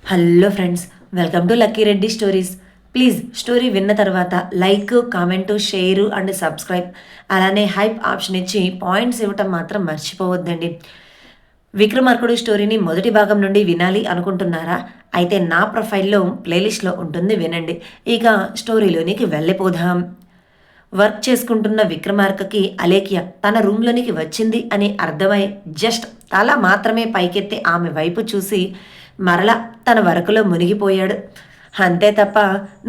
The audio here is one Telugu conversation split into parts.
Hello friends, welcome to Lucky Reddy stories. Please story విన్న తర్వాత like, comment, share and subscribe, అలానే హైప్ ఆప్షన్ ఇచ్చి పాయింట్స్ ఇవ్వటం మాత్రం మర్చిపోవద్దండి. విక్రమార్కుడు స్టోరీని మొదటి భాగం నుండి వినాలి అనుకుంటున్నారా? అయితే నా ప్రొఫైల్లో ప్లేలిస్ట్లో ఉంటుంది, వినండి. ఇక స్టోరీలోనికి వెళ్ళిపోదాం. వర్క్ చేసుకుంటున్న విక్రమార్కకి అలేఖ్య తన రూమ్లోనికి వచ్చింది అని అర్థమై జస్ట్ తల మాత్రమే పైకెత్తి ఆమె వైపు చూసి మరలా తన వర్క్లో మునిగిపోయాడు. అంతే తప్ప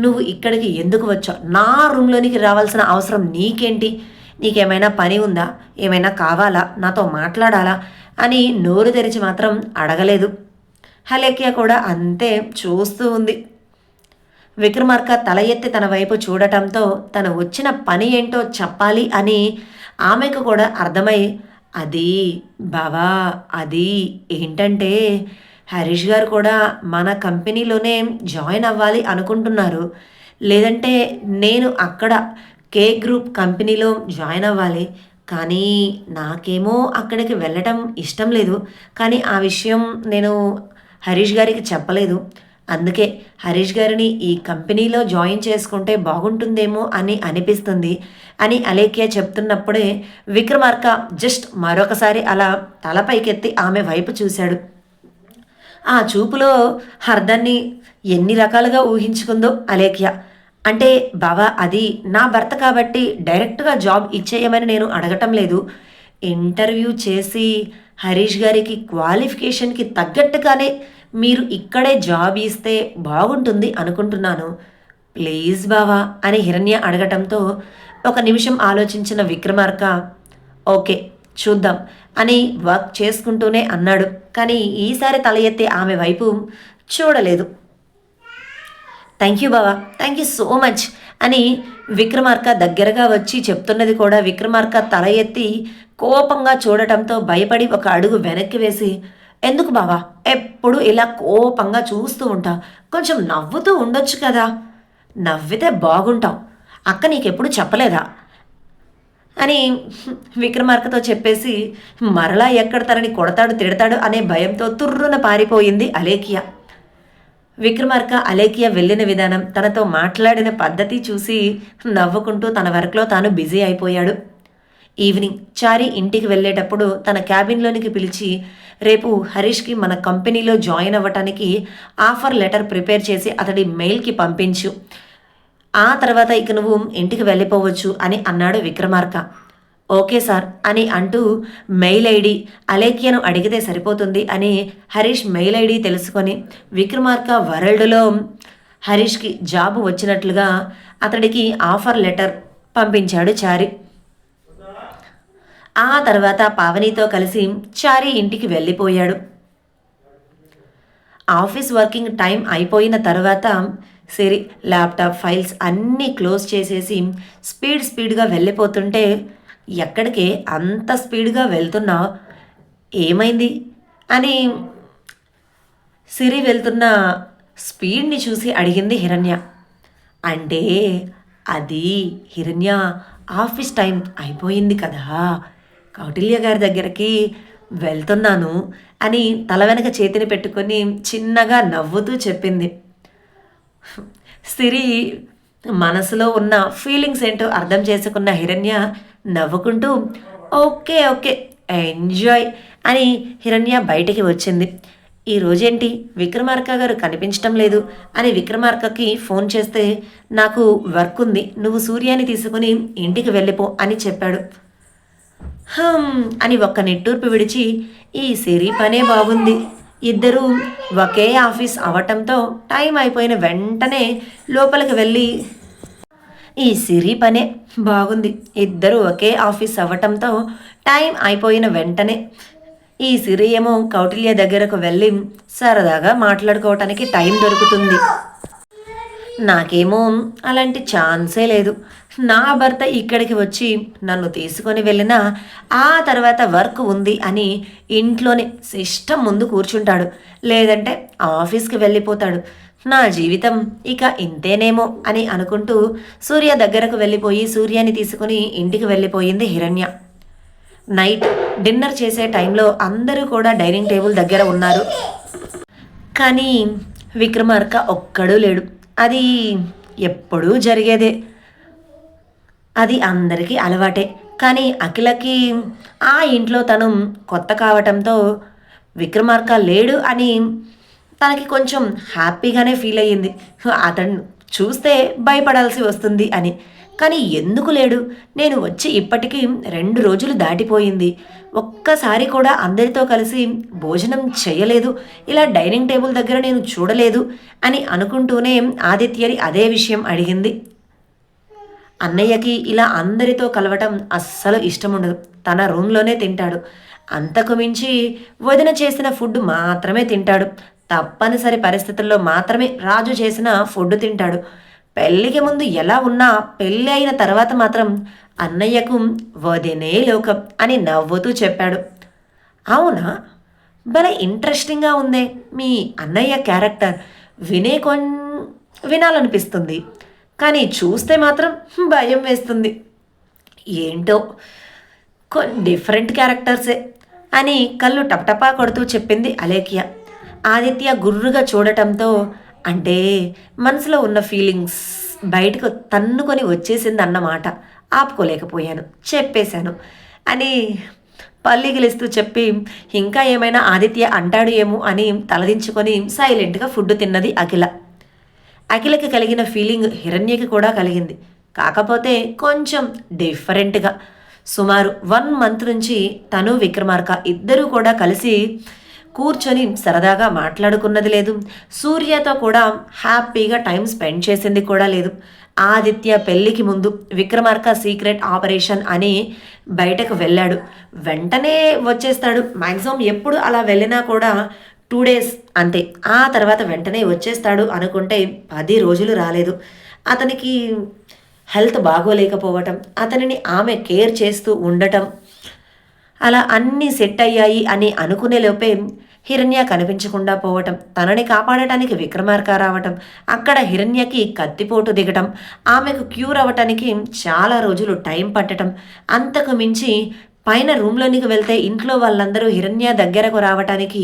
నువ్వు ఇక్కడికి ఎందుకు వచ్చావు, నా రూమ్లోనికి రావాల్సిన అవసరం నీకేంటి, నీకేమైనా పని ఉందా, ఏమైనా కావాలా, నాతో మాట్లాడాలా అని నోరు తెరిచి మాత్రం అడగలేదు. అలేఖ్య కూడా అంతే చూస్తూ ఉంది. విక్రమార్క తల ఎత్తి తన వైపు చూడటంతో తను వచ్చిన పని ఏంటో చెప్పాలి అని ఆమెకు కూడా అర్థమై, అది బావా, అది ఏంటంటే హరీష్ గారు కూడా మన కంపెనీలోనే జాయిన్ అవ్వాలి అనుకుంటున్నారు. లేదంటే నేను అక్కడ కే గ్రూప్ కంపెనీలో జాయిన్ అవ్వాలి. కానీ నాకేమో అక్కడికి వెళ్ళటం ఇష్టం లేదు. కానీ ఆ విషయం నేను హరీష్ గారికి చెప్పలేదు. అందుకే హరీష్ గారిని ఈ కంపెనీలో జాయిన్ చేసుకుంటే బాగుంటుందేమో అని అనిపిస్తుంది అని అలేఖ్య చెప్తున్నప్పుడే విక్రమార్క జస్ట్ మరొకసారి అలా తలపైకెత్తి ఆమె వైపు చూశాడు. ఆ చూపులో అర్థాన్ని ఎన్ని రకాలుగా ఊహించుకుందో అలేఖ్య. అంటే బావా, అది నా భర్త కాబట్టి డైరెక్ట్గా జాబ్ ఇచ్చేయమని నేను అడగటం లేదు. ఇంటర్వ్యూ చేసి హరీష్ గారికి క్వాలిఫికేషన్కి తగ్గట్టుగానే మీరు ఇక్కడే జాబ్ ఇస్తే బాగుంటుంది అనుకుంటున్నాను. ప్లీజ్ బావా అని హిరణ్య అడగటంతో ఒక నిమిషం ఆలోచించిన విక్రమార్క ఓకే చూద్దాం అని వర్క్ చేసుకుంటూనే అన్నాడు. కానీ ఈసారి తల ఎత్తి ఆమె వైపు చూడలేదు. థ్యాంక్ యూ బావా, థ్యాంక్ యూ సో మచ్ అని విక్రమార్క దగ్గరగా వచ్చి చెప్తున్నది కూడా విక్రమార్క తల ఎత్తి కోపంగా చూడటంతో భయపడి ఒక అడుగు వెనక్కి వేసి, ఎందుకు బావా ఎప్పుడు ఇలా కోపంగా చూస్తూ ఉంటావు, కొంచెం నవ్వుతూ ఉండొచ్చు కదా, నవ్వితే బాగుంటావు, అక్క నీకెప్పుడు చెప్పలేదా అని విక్రమార్కతో చెప్పేసి మరలా ఎక్కడ తనని కొడతాడు తిడతాడు అనే భయంతో తుర్రున పారిపోయింది అలేఖ్య. విక్రమార్క అలేఖ్య వెళ్ళిన విధానం, తనతో మాట్లాడిన పద్ధతి చూసి నవ్వుకుంటూ తన వర్క్లో తాను బిజీ అయిపోయాడు. ఈవినింగ్ చారి ఇంటికి వెళ్ళేటప్పుడు తన క్యాబిన్లోనికి పిలిచి, రేపు హరీష్కి మన కంపెనీలో జాయిన్ అవ్వటానికి ఆఫర్ లెటర్ ప్రిపేర్ చేసి అతడి మెయిల్కి పంపించు, ఆ తర్వాత ఇక నువ్వు ఇంటికి వెళ్ళిపోవచ్చు అని అన్నాడు విక్రమార్క. ఓకే సార్ అని అంటూ మెయిల్ ఐడి అలేఖ్యను అడిగితే సరిపోతుంది అని హరీష్ మెయిల్ ఐడి తెలుసుకొని విక్రమార్క వరల్డ్లో హరీష్కి జాబు వచ్చినట్లుగా అతడికి ఆఫర్ లెటర్ పంపించాడు చారి. ఆ తర్వాత పావనితో కలిసి చారి ఇంటికి వెళ్ళిపోయాడు. ఆఫీస్ వర్కింగ్ టైం అయిపోయిన తర్వాత సిరి ల్యాప్టాప్ ఫైల్స్ అన్నీ క్లోజ్ చేసేసి స్పీడ్గా వెళ్ళిపోతుంటే, ఎక్కడికి అంత స్పీడ్గా వెళ్తున్నావు, ఏమైంది అని సిరి వెళ్తున్న స్పీడ్ని చూసి అడిగింది హిరణ్య. అంటే అది హిరణ్య, ఆఫీస్ టైం అయిపోయింది కదా, కౌటిల్య గారి దగ్గరికి వెళ్తున్నాను అని తల వెనక చేతిని పెట్టుకొని చిన్నగా నవ్వుతూ చెప్పింది. సిరి మనసులో ఉన్న ఫీలింగ్స్ ఏంటో అర్థం చేసుకున్న హిరణ్య నవ్వుకుంటూ ఓకే ఓకే ఎంజాయ్ అని హిరణ్య బయటికి వచ్చింది. ఈ రోజేంటి విక్రమార్క గారు కనిపించటం లేదు అని విక్రమార్కకి ఫోన్ చేస్తే, నాకు వర్క్ ఉంది, నువ్వు సూర్యాని తీసుకుని ఇంటికి వెళ్ళిపో అని చెప్పాడు. అని ఒక్క నిట్టూర్పు విడిచి, ఈ సిరి పనే బాగుంది, ఇద్దరూ ఒకే ఆఫీస్ అవటంతో టైం అయిపోయిన వెంటనే లోపలికి వెళ్ళి, ఈ సిరి పనే బాగుంది, ఇద్దరు ఒకే ఆఫీస్ అవ్వటంతో టైం అయిపోయిన వెంటనే ఈ సిరి ఏమో కౌటిల్య దగ్గరకు వెళ్ళి సరదాగా మాట్లాడుకోవటానికి టైం దొరుకుతుంది, నాకేమో అలాంటి ఛాన్సే లేదు, నా భర్త ఇక్కడికి వచ్చి నన్ను తీసుకొని వెళ్ళినా ఆ తర్వాత వర్క్ ఉంది అని ఇంట్లోనే సిస్టమ్ ముందు కూర్చుంటాడు, లేదంటే ఆఫీస్కి వెళ్ళిపోతాడు, నా జీవితం ఇక ఇంతేనేమో అని అనుకుంటూ సూర్య దగ్గరకు వెళ్ళిపోయి సూర్యాని తీసుకుని ఇంటికి వెళ్ళిపోయింది హిరణ్య. నైట్ డిన్నర్ చేసే టైంలో అందరూ కూడా డైనింగ్ టేబుల్ దగ్గర ఉన్నారు. కానీ విక్రమార్క ఒక్కడూ లేడు. అది ఎప్పుడూ జరిగేదే. అది అందరికీ అలవాటే. కానీ అఖిలకి ఆ ఇంట్లో తను కొత్త కావటంతో విక్రమార్క లేడు అని తనకి కొంచెం హ్యాపీగానే ఫీల్ అయ్యింది. అతను చూస్తే భయపడాల్సి వస్తుంది అని. కానీ ఎందుకు లేడు? నేను వచ్చి ఇప్పటికీ 2 రోజులు దాటిపోయింది. ఒక్కసారి కూడా అందరితో కలిసి భోజనం చేయలేదు. ఇలా డైనింగ్ టేబుల్ దగ్గర నేను చూడలేదు అని అనుకుంటూనే ఆదిత్యని అదే విషయం అడిగింది. అన్నయ్యకి ఇలా అందరితో కలవటం అస్సలు ఇష్టం ఉండదు. తన రూమ్లోనే తింటాడు. అంతకు మించి వదిన చేసిన ఫుడ్ మాత్రమే తింటాడు. తప్పనిసరి పరిస్థితుల్లో మాత్రమే రాజు చేసిన ఫుడ్ తింటాడు. పెళ్ళికి ముందు ఎలా ఉన్నా పెళ్ళి అయిన తర్వాత మాత్రం అన్నయ్యకు వదినే లోకం అని నవ్వుతూ చెప్పాడు. అవునా, భలే ఇంట్రెస్టింగ్గా ఉందే మీ అన్నయ్య క్యారెక్టర్. వినాలనిపిస్తుంది, కానీ చూస్తే మాత్రం భయం వేస్తుంది. ఏంటో డిఫరెంట్ క్యారెక్టర్సే అని కళ్ళు టపటపా కొడుతూ చెప్పింది అలేఖ్య. ఆదిత్య గుర్రుగా చూడటంతో, అంటే మనసులో ఉన్న ఫీలింగ్స్ బయటకు తన్నుకొని వచ్చేసింది అన్నమాట. ఆపుకోలేకపోయాను, చెప్పేశాను అని పల్లిగిలిస్తూ చెప్పి, ఇంకా ఏమైనా ఆదిత్య అంటాడు ఏమో అని తలదించుకొని సైలెంట్గా ఫుడ్ తిన్నది అఖిల. అఖిలకి కలిగిన ఫీలింగ్ హిరణ్యకి కూడా కలిగింది. కాకపోతే కొంచెం డిఫరెంట్గా. సుమారు 1 మంత్ నుంచి తను విక్రమార్క ఇద్దరూ కూడా కలిసి కూర్చొని సరదాగా మాట్లాడుకున్నది లేదు. సూర్యతో కూడా హ్యాపీగా టైం స్పెండ్ చేసింది కూడా లేదు. ఆదిత్య పెళ్ళికి ముందు విక్రమార్క సీక్రెట్ ఆపరేషన్ అని బయటకు వెళ్ళాడు. వెంటనే వచ్చేస్తాడు. మ్యాక్సిమం ఎప్పుడు అలా వెళ్ళినా కూడా 2 డేస్ అంతే. ఆ తర్వాత వెంటనే వచ్చేస్తాడు అనుకుంటే 10 రోజులు రాలేదు. అతనికి హెల్త్ బాగోలేకపోవటం, అతనిని ఆమె కేర్ చేస్తూ ఉండటం, అలా అన్నీ సెట్ అయ్యాయి అని అనుకునే లోపే హిరణ్య కనిపించకుండా పోవటం, తనని కాపాడటానికి విక్రమార్క రావటం, అక్కడ హిరణ్యకి కత్తిపోటు దిగటం, ఆమెకు క్యూర్ అవ్వటానికి చాలా రోజులు టైం పట్టడం, అంతకు మించి పైన రూమ్లోనికి వెళ్తే ఇంట్లో వాళ్ళందరూ హిరణ్య దగ్గరకు రావటానికి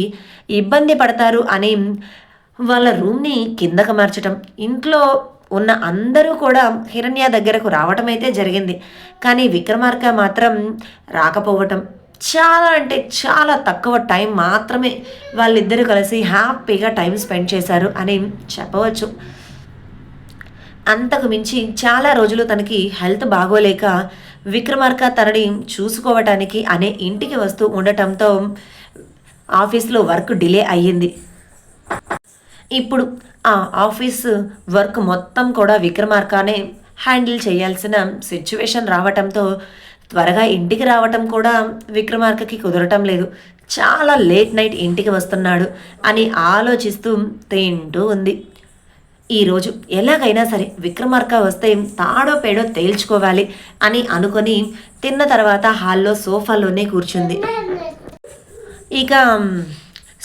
ఇబ్బంది పడతారు అని వాళ్ళ రూమ్ని కిందకు మార్చటం, ఇంట్లో ఉన్న అందరూ కూడా హిరణ్య దగ్గరకు రావటం అయితే జరిగింది. కానీ విక్రమార్క మాత్రం రాకపోవటం, చాలా అంటే చాలా తక్కువ టైం మాత్రమే వాళ్ళిద్దరూ కలిసి హ్యాపీగా టైం స్పెండ్ చేశారు అని చెప్పవచ్చు. అంతకు మించి చాలా రోజులు తనకి హెల్త్ బాగోలేక విక్రమార్క తనని చూసుకోవటానికి అనే ఇంటికి వస్తూ ఉండటంతో ఆఫీస్లో వర్క్ డిలే అయ్యింది. ఇప్పుడు ఆ ఆఫీస్ వర్క్ మొత్తం కూడా విక్రమార్కనే హ్యాండిల్ చేయాల్సిన సిచ్యువేషన్ రావటంతో త్వరగా ఇంటికి రావటం కూడా విక్రమార్కకి కుదరటం లేదు. చాలా లేట్ నైట్ ఇంటికి వస్తున్నాడు అని ఆలోచిస్తూ తింటూ ఉంది. ఈరోజు ఎలాగైనా సరే విక్రమార్క వస్తే తాడో పేడో తేల్చుకోవాలి అని అనుకొని తిన్న తర్వాత హాల్లో సోఫాలోనే కూర్చుంది. ఇక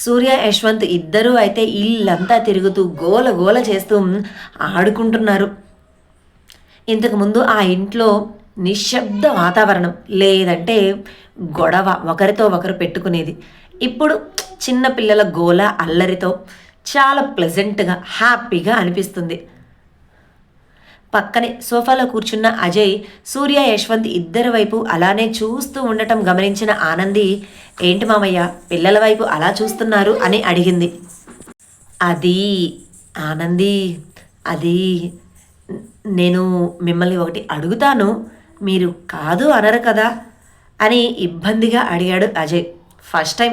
సూర్య యశ్వంత్ ఇద్దరూ అయితే ఇల్లంతా తిరుగుతూ గోల గోల చేస్తూ ఆడుకుంటున్నారు. ఇంతకుముందు ఆ ఇంట్లో నిశ్శబ్ద వాతావరణం, లేదంటే గొడవ ఒకరితో ఒకరు పెట్టుకునేది. ఇప్పుడు చిన్న పిల్లల గోల అల్లరితో చాలా ప్లెజెంట్గా హ్యాపీగా అనిపిస్తుంది. పక్కనే సోఫాలో కూర్చున్న అజయ్ సూర్య యశ్వంత్ ఇద్దరి వైపు అలానే చూస్తూ ఉండటం గమనించిన ఆనంది, ఏంటి మామయ్య పిల్లల వైపు అలా చూస్తున్నారు అని అడిగింది. అది ఆనంది, అది నేను మిమ్మల్ని ఒకటి అడుగుతాను, మీరు కాదు అనరు కదా అని ఇబ్బందిగా అడిగాడు అజయ్. ఫస్ట్ టైం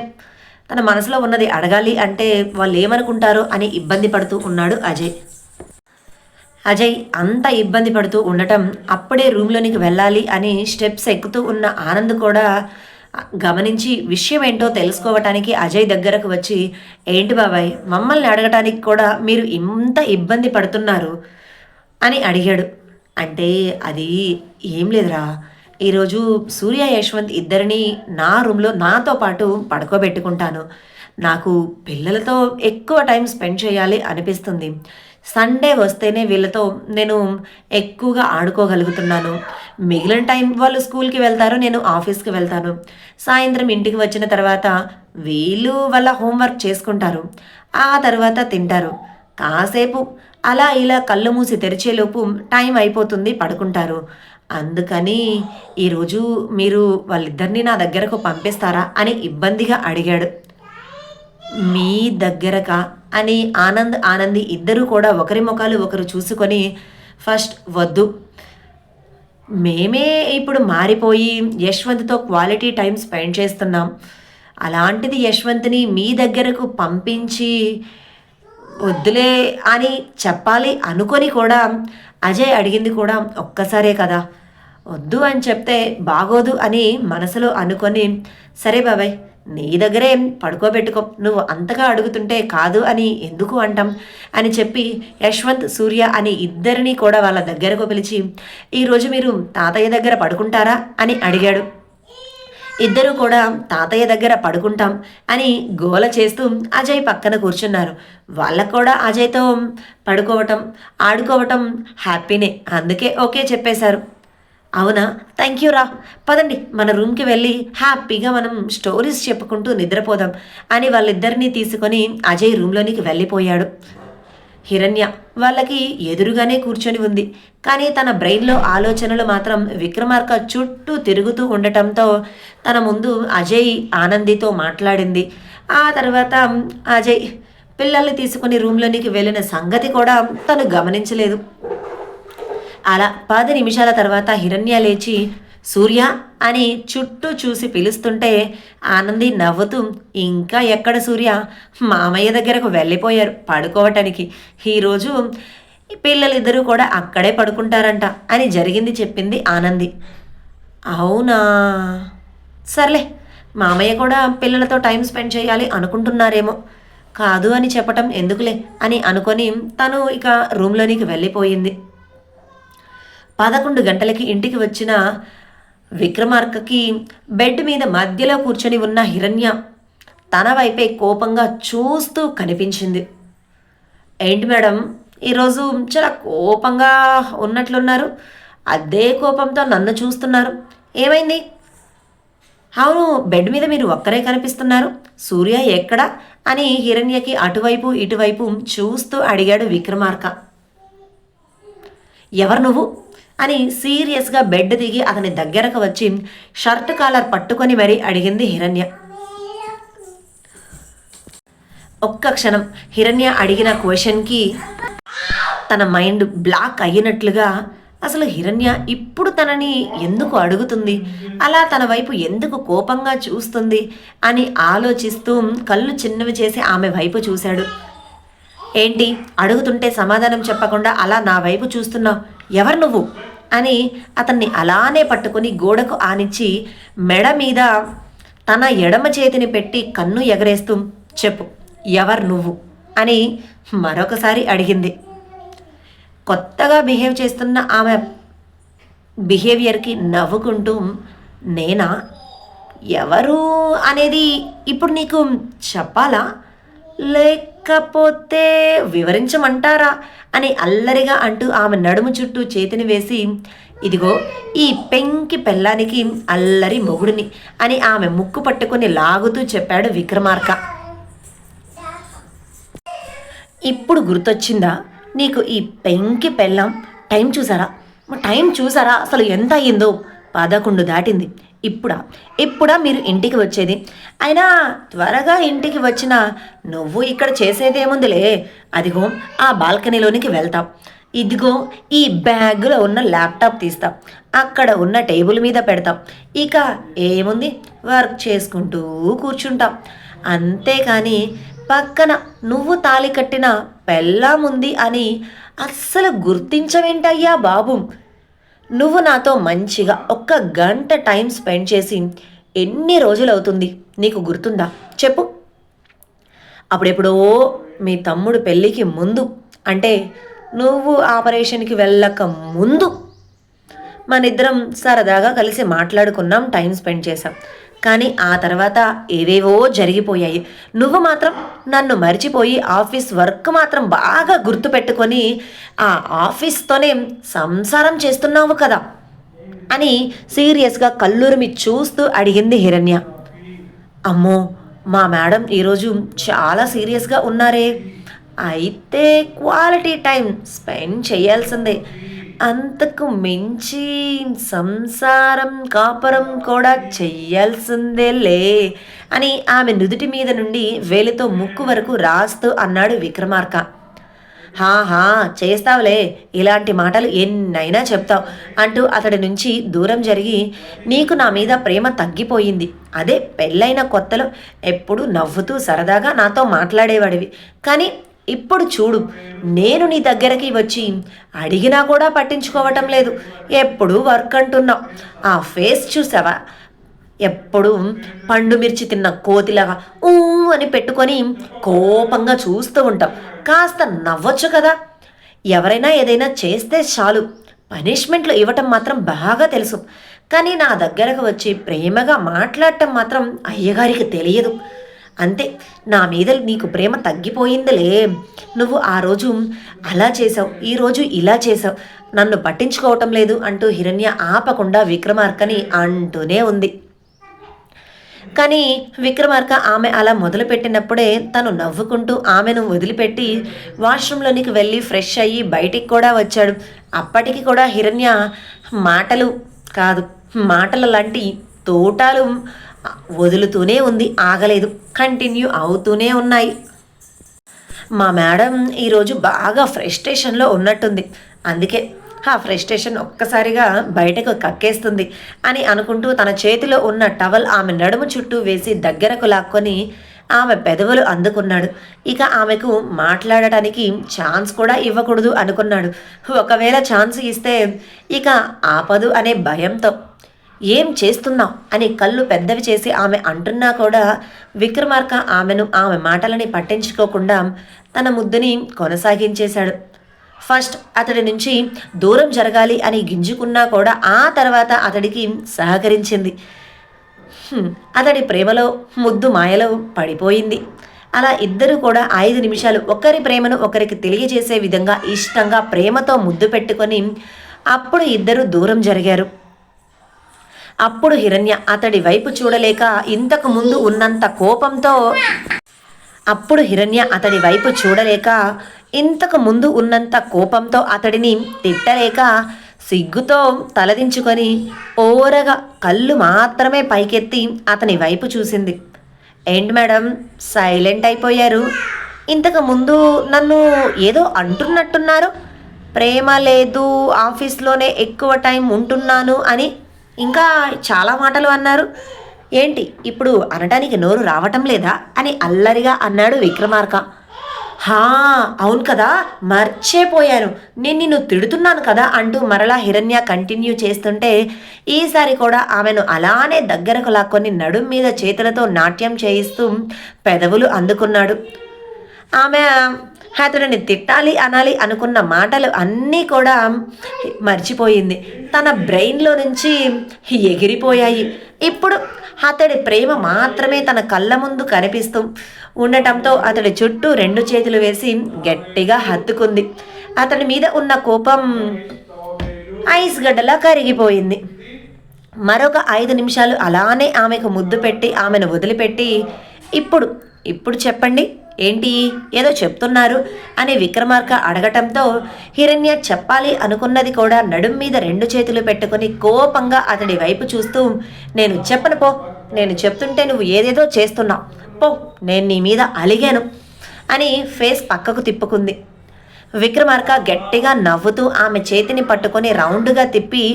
తన మనసులో ఉన్నది అడగాలి అంటే వాళ్ళు ఏమనుకుంటారో అని ఇబ్బంది పడుతూ ఉన్నాడు అజయ్. అజయ్ అంత ఇబ్బంది పడుతూ ఉండటం అప్పుడే రూమ్లోనికి వెళ్ళాలి అని స్టెప్స్ ఎక్కుతూ ఉన్న ఆనంద్ కూడా గమనించి విషయం ఏంటో తెలుసుకోవటానికి అజయ్ దగ్గరకు వచ్చి, ఏంటి బాబాయ్ మమ్మల్ని అడగటానికి కూడా మీరు ఇంత ఇబ్బంది పడుతున్నారు అని అడిగాడు. అంటే అది ఏం లేదురా, ఈరోజు సూర్య యశ్వంత్ ఇద్దరిని నా రూమ్లో నాతో పాటు పడుకోబెట్టుకుంటాను. నాకు పిల్లలతో ఎక్కువ టైం స్పెండ్ చేయాలి అనిపిస్తుంది. సండే వస్తేనే వీళ్ళతో నేను ఎక్కువగా ఆడుకోగలుగుతున్నాను. మిగిలిన టైం వాళ్ళు స్కూల్కి వెళ్తారు, నేను ఆఫీస్కి వెళ్తాను. సాయంత్రం ఇంటికి వచ్చిన తర్వాత వీళ్ళు వాళ్ళ హోంవర్క్ చేసుకుంటారు, ఆ తర్వాత తింటారు. కాసేపు అలా ఇలా కళ్ళు మూసి తెరిచేలోపు టైం అయిపోతుంది, పడుకుంటారు. అందుకని ఈరోజు మీరు వాళ్ళిద్దరిని నా దగ్గరకు పంపిస్తారా అని ఇబ్బందిగా అడిగాడు. మీ దగ్గరకా అని ఆనంది ఇద్దరూ కూడా ఒకరి ముఖాలు ఒకరు చూసుకొని, ఫస్ట్ వద్దు, మేమే ఇప్పుడు మారిపోయి యశ్వంత్తో క్వాలిటీ టైం స్పెండ్ చేస్తున్నాం, అలాంటిది యశ్వంత్ని మీ దగ్గరకు పంపించి వద్దులే అని చెప్పాలి అనుకొని కూడా అజయ్ అడిగింది కూడా ఒక్కసారే కదా, వద్దు అని చెప్తే బాగోదు అని మనసులో అనుకొని, సరే బాబాయ్ నీ దగ్గరే పడుకోబెట్టుకో, నువ్వు అంతగా అడుగుతుంటే కాదు అని ఎందుకు అంటాం అని చెప్పి యశ్వంత్ సూర్య అని ఇద్దరిని కూడా వాళ్ళ దగ్గరకు పిలిచి, ఈరోజు మీరు తాతయ్య దగ్గర పడుకుంటారా అని అడిగాడు. ఇద్దరు కూడా తాతయ్య దగ్గర పడుకుంటాం అని గోల చేస్తూ అజయ్ పక్కన కూర్చున్నారు. వాళ్ళకు కూడా అజయ్తో పడుకోవటం ఆడుకోవటం హ్యాపీనే, అందుకే ఓకే చెప్పేశారు. అవునా, థ్యాంక్ యూ రా, పదండి మన రూమ్కి వెళ్ళి హ్యాపీగా మనం స్టోరీస్ చెప్పుకుంటూ నిద్రపోదాం అని వాళ్ళిద్దరినీ తీసుకొని అజయ్ రూమ్లోనికి వెళ్ళిపోయాడు. హిరణ్య వాళ్ళకి ఎదురుగానే కూర్చొని ఉంది, కానీ తన బ్రెయిన్లో ఆలోచనలు మాత్రం విక్రమార్క చుట్టూ తిరుగుతూ ఉండటంతో తన ముందు అజయ్ ఆనందితో మాట్లాడింది. ఆ తర్వాత అజయ్ పిల్లల్ని తీసుకుని రూమ్లోనికి వెళ్ళిన సంగతి కూడా తను గమనించలేదు. అలా 10 నిమిషాల తర్వాత హిరణ్య లేచి సూర్య అని చుట్టూ చూసి పిలుస్తుంటే ఆనంది నవ్వుతూ, ఇంకా ఎక్కడ సూర్య, మామయ్య దగ్గరకు వెళ్ళిపోయారు పడుకోవటానికి, ఈరోజు పిల్లలిద్దరూ కూడా అక్కడే పడుకుంటారంట అని జరిగింది చెప్పింది ఆనంది. అవునా, సర్లే మామయ్య కూడా పిల్లలతో టైం స్పెండ్ చేయాలి అనుకుంటున్నారేమో, కాదు అని చెప్పటం ఎందుకులే అని అనుకొని తను ఇక రూమ్లోనికి వెళ్ళిపోయింది. 11 గంటలకి ఇంటికి వచ్చిన విక్రమార్కకి బెడ్ మీద మధ్యలో కూర్చొని ఉన్న హిరణ్య తన వైపే కోపంగా చూస్తూ కనిపించింది. ఏంటి మేడం ఈరోజు చాలా కోపంగా ఉన్నట్లున్నారు, అదే కోపంతో నన్ను చూస్తున్నారు, ఏమైంది? అవును, బెడ్ మీద మీరు ఒక్కరే కనిపిస్తున్నారు, సూర్య ఎక్కడా అని హిరణ్యకి అటువైపు ఇటువైపు చూస్తూ అడిగాడు విక్రమార్క. ఎవరు నువ్వు అని సీరియస్గా బెడ్ దిగి అతని దగ్గరకు వచ్చి షర్ట్ కాలర్ పట్టుకొని మరీ అడిగింది హిరణ్య. ఒక్క క్షణం హిరణ్య అడిగిన క్వశ్చన్కి తన మైండ్ బ్లాక్ అయినట్లుగా, అసలు హిరణ్య ఇప్పుడు తనని ఎందుకు అడుగుతుంది, అలా తన వైపు ఎందుకు కోపంగా చూస్తుంది అని ఆలోచిస్తూ కళ్ళు చిన్నవి చేసి ఆమె వైపు చూశాడు. ఏంటి అడుగుతుంటే సమాధానం చెప్పకుండా అలా నా వైపు చూస్తున్నావు, ఎవరు నువ్వు అని అతన్ని అలానే పట్టుకొని గోడకు ఆనించి మెడ మీద తన ఎడమ చేతిని పెట్టి కన్ను ఎగరేస్తూ, చెప్పు ఎవరు నువ్వు అని మరొకసారి అడిగింది. కొత్తగా బిహేవ్ చేస్తున్న ఆమె బిహేవియర్కి నవ్వుకుంటూ, నేనా, ఎవరు అనేది ఇప్పుడు నీకు చెప్పాలా లేకపోతే వివరించమంటారా అని అల్లరిగా అంటూ ఆమె నడుము చుట్టూ చేతిని వేసి, ఇదిగో ఈ పెంకి పెళ్ళానికి అల్లరి మొగుడిని అని ఆమె ముక్కు పట్టుకొని లాగుతూ చెప్పాడు విక్రమార్క. ఇప్పుడు గుర్తొచ్చిందా నీకు ఈ పెంకి పెళ్ళాం? టైం చూసారా అసలు ఎంత అయ్యిందో? 11 దాటింది. ఇప్పుడా మీరు ఇంటికి వచ్చేది? అయినా త్వరగా ఇంటికి వచ్చినా నువ్వు ఇక్కడ చేసేదేముందిలే, అదిగో ఆ బాల్కనీలోనికి వెళ్తాం, ఇదిగో ఈ బ్యాగులో ఉన్న ల్యాప్టాప్ తీస్తాం, అక్కడ ఉన్న టేబుల్ మీద పెడతాం, ఇక ఏముంది వర్క్ చేసుకుంటూ కూర్చుంటాం, అంతేకాని పక్కన నువ్వు తాళి కట్టిన పెళ్ళాముంది అని అస్సలు గుర్తించవేంటయ్యా బాబు. నువ్వు నాతో మంచిగా 1 గంట టైం స్పెండ్ చేసి ఎన్ని రోజులవుతుంది నీకు గుర్తుందా చెప్పు? అప్పుడెప్పుడో మీ తమ్ముడు పెళ్ళికి ముందు, అంటే నువ్వు ఆపరేషన్కి వెళ్ళక ముందు మనిద్దరం సరదాగా కలిసి మాట్లాడుకున్నాం, టైం స్పెండ్ చేసాం. కానీ ఆ తర్వాత ఏవేవో జరిగిపోయాయి. నువ్వు మాత్రం నన్ను మర్చిపోయి ఆఫీస్ వర్క్ మాత్రం బాగా గుర్తుపెట్టుకొని ఆ ఆఫీస్తోనే సంసారం చేస్తున్నావు కదా అని సీరియస్గా కళ్ళురిమి చూస్తూ అడిగింది హిరణ్య. అమ్మో, మా మేడం ఈరోజు చాలా సీరియస్గా ఉన్నారే అయితే క్వాలిటీ టైం స్పెండ్ చేయాల్సిందే. అంతకు మించి సంసారం, కాపురం కూడా చెయ్యాల్సిందేలే అని ఆమె నుదుటి మీద నుండి వేలితో ముక్కు వరకు రాస్తూ అన్నాడు విక్రమార్క. హాహా చేస్తావులే, ఇలాంటి మాటలు ఎన్నైనా చెప్తావు అంటూ అతడి నుంచి దూరం జరిగి, నీకు నా మీద ప్రేమ తగ్గిపోయింది. అదే పెళ్ళైన కొత్తలో ఎప్పుడు నవ్వుతూ సరదాగా నాతో మాట్లాడేవాడివి. కానీ ఇప్పుడు చూడు, నేను నీ దగ్గరికి వచ్చి అడిగినా కూడా పట్టించుకోవటం లేదు. ఎప్పుడు వర్క్ అంటున్నావు. ఆ ఫేస్ చూసావా? ఎప్పుడు పండు మిర్చి తిన్న కోతిలాగా ఊ అని పెట్టుకొని కోపంగా చూస్తూ ఉంటాం. కాస్త నవ్వొచ్చు కదా. ఎవరైనా ఏదైనా చేస్తే చాలు పనిష్మెంట్లు ఇవ్వటం మాత్రం బాగా తెలుసు. కానీ నా దగ్గరకు వచ్చి ప్రేమగా మాట్లాడటం మాత్రం అయ్యగారికి తెలియదు. అంతే, నా మీద నీకు ప్రేమ తగ్గిపోయిందిలే. నువ్వు ఆ రోజు అలా చేసావు, ఈరోజు ఇలా చేసావు, నన్ను పట్టించుకోవటం లేదు అంటూ హిరణ్య ఆపకుండా విక్రమార్కని అంటూనే ఉంది. కానీ విక్రమార్క ఆమె అలా మొదలుపెట్టినప్పుడే తను నవ్వుకుంటూ ఆమెను వదిలిపెట్టి వాష్రూమ్లోనికి వెళ్ళి ఫ్రెష్ అయ్యి బయటికి కూడా వచ్చాడు. అప్పటికి కూడా హిరణ్య మాటలు కాదు, మాటల లాంటి తోటాలు వదులుతూనే ఉంది, ఆగలేదు, కంటిన్యూ అవుతూనే ఉన్నాయి. మా మేడం ఈరోజు బాగా ఫ్రస్ట్రేషన్లో ఉన్నట్టుంది, అందుకే ఆ ఫ్రస్ట్రేషన్ ఒక్కసారిగా బయటకు కక్కేస్తుంది అని అనుకుంటూ తన చేతిలో ఉన్న టవల్ ఆమె నడుము చుట్టూ వేసి దగ్గరకు లాక్కొని ఆమె పెదవులు అందుకున్నాడు. ఇక ఆమెకు మాట్లాడటానికి ఛాన్స్ కూడా ఇవ్వకూడదు అనుకున్నాడు. ఒకవేళ ఛాన్స్ ఇస్తే ఇక ఆపదు అనే భయంతో ఏం చేస్తున్నావు అని కళ్ళు పెద్దవి చేసి ఆమె అంటున్నా కూడా విక్రమార్క ఆమె మాటలని పట్టించుకోకుండా తన ముద్దుని కొనసాగించేశాడు. ఫస్ట్ అతడి నుంచి దూరం జరగాలి అని గింజుకున్నా కూడా ఆ తర్వాత అతడికి సహకరించింది. అతడి ప్రేమలో ముద్దు మాయలో పడిపోయింది. అలా ఇద్దరు కూడా 5 నిమిషాలు ఒకరి ప్రేమను ఒకరికి తెలియజేసే విధంగా ఇష్టంగా ప్రేమతో ముద్దు పెట్టుకొని అప్పుడు ఇద్దరు దూరం జరిగారు. అప్పుడు హిరణ్య అతడి వైపు చూడలేక ఇంతకు ముందు ఉన్నంత కోపంతో అతడిని తిట్టలేక సిగ్గుతో తలదించుకొని ఓరగా కళ్ళు మాత్రమే పైకెత్తి అతని వైపు చూసింది. ఏంటి మేడం సైలెంట్ అయిపోయారు? ఇంతకు ముందు నన్ను ఏదో అంటున్నట్టున్నారు. ప్రేమ లేదు, ఆఫీస్లోనే ఎక్కువ టైం ఉంటున్నాను అని ఇంకా చాలా మాటలు అన్నారు. ఏంటి ఇప్పుడు అనటానికి నోరు రావటం లేదా అని అల్లరిగా అన్నాడు విక్రమార్క. అవును కదా, మర్చిపోయాను, నేను నిన్ను తిడుతున్నాను కదా అంటూ మరలా హిరణ్య కంటిన్యూ చేస్తుంటే ఈసారి కూడా ఆమెను అలానే దగ్గరకు లాక్కొని నడుం మీద చేతులతో నాట్యం చేయిస్తూ పెదవులు అందుకున్నాడు. ఆమె అతడిని తిట్టాలి అనాలి అనుకున్న మాటలు అన్నీ కూడా మర్చిపోయింది. తన బ్రెయిన్లో నుంచి ఎగిరిపోయాయి. ఇప్పుడు అతడి ప్రేమ మాత్రమే తన కళ్ళ ముందు కనిపిస్తూ ఉండటంతో అతడి చుట్టూ 2 చేతులు వేసి గట్టిగా హత్తుకుంది. అతడి మీద ఉన్న కోపం ఐస్ గడ్డలా కరిగిపోయింది. మరొక 5 నిమిషాలు అలానే ఆమెకు ముద్దు పెట్టి ఆమెను వదిలిపెట్టి ఇప్పుడు చెప్పండి, ఏంటి ఏదో చెప్తున్నారు అని విక్రమార్క అడగటంతో హిరణ్య చెప్పాలి అనుకున్నది కూడా నడుం మీద 2 చేతులు పెట్టుకుని కోపంగా అతడి వైపు చూస్తూ, నేను చెప్పను పో, నేను చెప్తుంటే నువ్వు ఏదేదో చేస్తున్నావు పో, నేను నీ మీద అలిగాను అని ఫేస్ పక్కకు తిప్పుకుంది. విక్రమార్క గట్టిగా నవ్వుతూ ఆమె చేతిని పట్టుకొని రౌండ్గా తిప్పి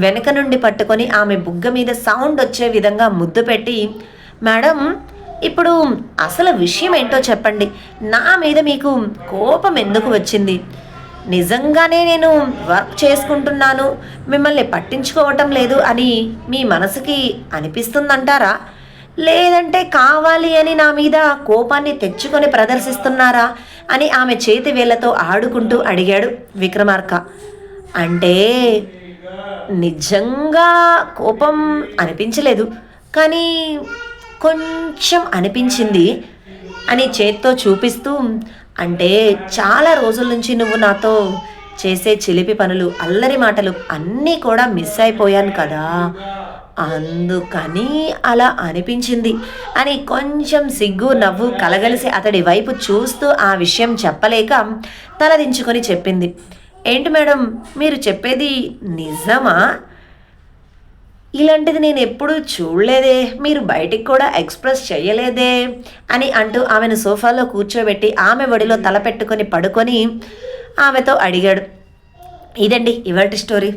వెనక నుండి పట్టుకొని ఆమె బుగ్గ మీద సౌండ్ వచ్చే విధంగా ముద్దు పెట్టి, మేడం ఇప్పుడు అసలు విషయం ఏంటో చెప్పండి, నా మీద మీకు కోపం ఎందుకు వచ్చింది? నిజంగానే నేను వర్క్ చేసుకుంటున్నాను, మిమ్మల్ని పట్టించుకోవటం లేదు అని మీ మనసుకి అనిపిస్తుందంటారా? లేదంటే కావాలి అని నా మీద కోపాన్ని తెచ్చుకొని ప్రదర్శిస్తున్నారా అని ఆమె చేతి వేళ్లతో ఆడుకుంటూ అడిగాడు విక్రమార్క. అంటే నిజంగా కోపం అనిపించలేదు, కానీ కొంచెం అనిపించింది అని చేత్తో చూపిస్తూ, అంటే చాలా రోజుల నుంచి నువ్వు నాతో చేసే చిలిపి పనులు, అల్లరి మాటలు అన్నీ కూడా మిస్ అయిపోయాను కదా, అందుకని అలా అనిపించింది అని కొంచెం సిగ్గు నవ్వు కలగలిసి అతడి వైపు చూస్తూ ఆ విషయం చెప్పలేక తలదించుకొని చెప్పింది. ఏంటి మేడం, మీరు చెప్పేది నిజమా? ఇలాంటిది నేను ఎప్పుడూ చూడలేదే, మీరు బయటికి కూడా ఎక్స్‌ప్రెస్ చెయ్యలేదే అని అంటూ ఆమెను సోఫాలో కూర్చోబెట్టి ఆమె ఒడిలో తల పెట్టుకొని పడుకొని ఆమెతో అడిగాడు. ఇదండి ఇవాల్టి స్టోరీ.